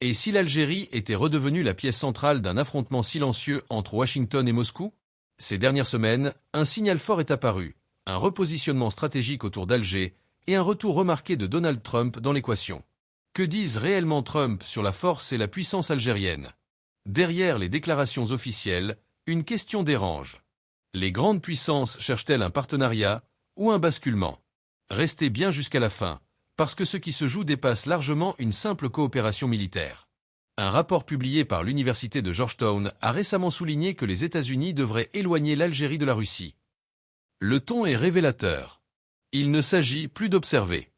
Et si l'Algérie était redevenue la pièce centrale d'un affrontement silencieux entre Washington et Moscou? Ces dernières semaines, un signal fort est apparu, un repositionnement stratégique autour d'Alger et un retour remarqué de Donald Trump dans l'équation. Que disent réellement Trump sur la force et la puissance algérienne? Derrière les déclarations officielles, une question dérange. Les grandes puissances cherchent-elles un partenariat ou un basculement? Restez bien jusqu'à la fin, parce que ce qui se joue dépasse largement une simple coopération militaire. Un rapport publié par l'université de Georgetown a récemment souligné que les États-Unis devraient éloigner l'Algérie de la Russie. Le ton est révélateur. Il ne s'agit plus d'observer.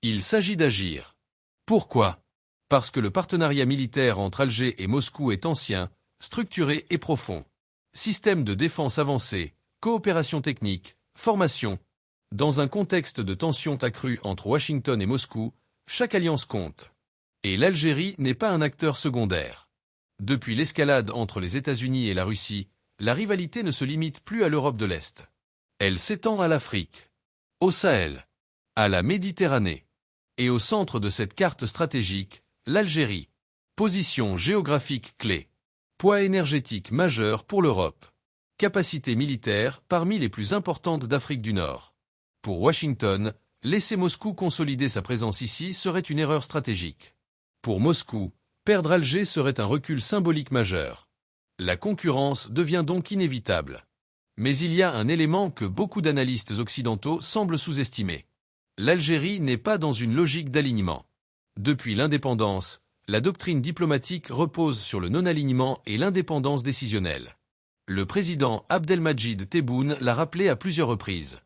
Il s'agit d'agir. Pourquoi? Parce que le partenariat militaire entre Alger et Moscou est ancien, structuré et profond. Système de défense avancé, coopération technique, formation. Dans un contexte de tensions accrues entre Washington et Moscou, chaque alliance compte. Et l'Algérie n'est pas un acteur secondaire. Depuis l'escalade entre les États-Unis et la Russie, la rivalité ne se limite plus à l'Europe de l'Est. Elle s'étend à l'Afrique, au Sahel, à la Méditerranée. Et au centre de cette carte stratégique, l'Algérie. Position géographique clé. Poids énergétique majeur pour l'Europe. Capacité militaire parmi les plus importantes d'Afrique du Nord. Pour Washington, laisser Moscou consolider sa présence ici serait une erreur stratégique. Pour Moscou, perdre Alger serait un recul symbolique majeur. La concurrence devient donc inévitable. Mais il y a un élément que beaucoup d'analystes occidentaux semblent sous-estimer. L'Algérie n'est pas dans une logique d'alignement. Depuis l'indépendance, la doctrine diplomatique repose sur le non-alignement et l'indépendance décisionnelle. Le président Abdelmadjid Tebboune l'a rappelé à plusieurs reprises.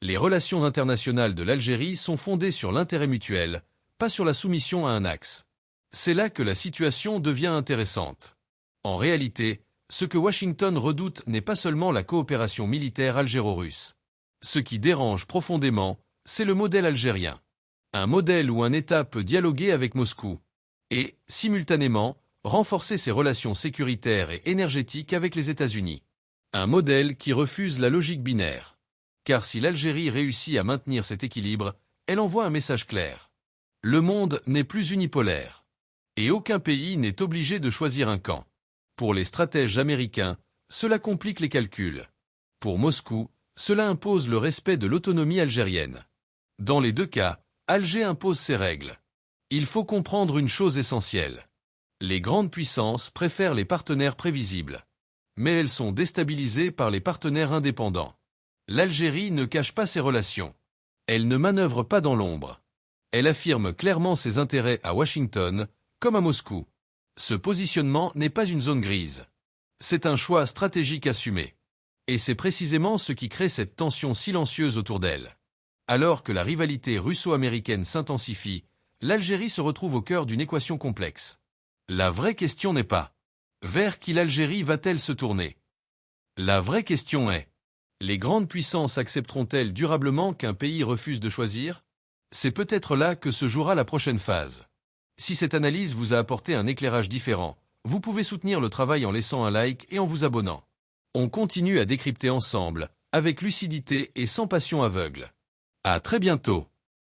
Les relations internationales de l'Algérie sont fondées sur l'intérêt mutuel, pas sur la soumission à un axe. C'est là que la situation devient intéressante. En réalité, ce que Washington redoute n'est pas seulement la coopération militaire algéro-russe. Ce qui dérange profondément, c'est le modèle algérien. Un modèle où un État peut dialoguer avec Moscou et, simultanément, renforcer ses relations sécuritaires et énergétiques avec les États-Unis. Un modèle qui refuse la logique binaire. Car si l'Algérie réussit à maintenir cet équilibre, elle envoie un message clair. Le monde n'est plus unipolaire. Et aucun pays n'est obligé de choisir un camp. Pour les stratèges américains, cela complique les calculs. Pour Moscou, cela impose le respect de l'autonomie algérienne. Dans les deux cas, Alger impose ses règles. Il faut comprendre une chose essentielle. Les grandes puissances préfèrent les partenaires prévisibles. Mais elles sont déstabilisées par les partenaires indépendants. L'Algérie ne cache pas ses relations. Elle ne manœuvre pas dans l'ombre. Elle affirme clairement ses intérêts à Washington, comme à Moscou. Ce positionnement n'est pas une zone grise. C'est un choix stratégique assumé. Et c'est précisément ce qui crée cette tension silencieuse autour d'elle. Alors que la rivalité russo-américaine s'intensifie, l'Algérie se retrouve au cœur d'une équation complexe. La vraie question n'est pas « vers qui l'Algérie va-t-elle se tourner ?» La vraie question est « les grandes puissances accepteront-elles durablement qu'un pays refuse de choisir ?» C'est peut-être là que se jouera la prochaine phase. Si cette analyse vous a apporté un éclairage différent, vous pouvez soutenir le travail en laissant un like et en vous abonnant. On continue à décrypter ensemble, avec lucidité et sans passion aveugle. À très bientôt.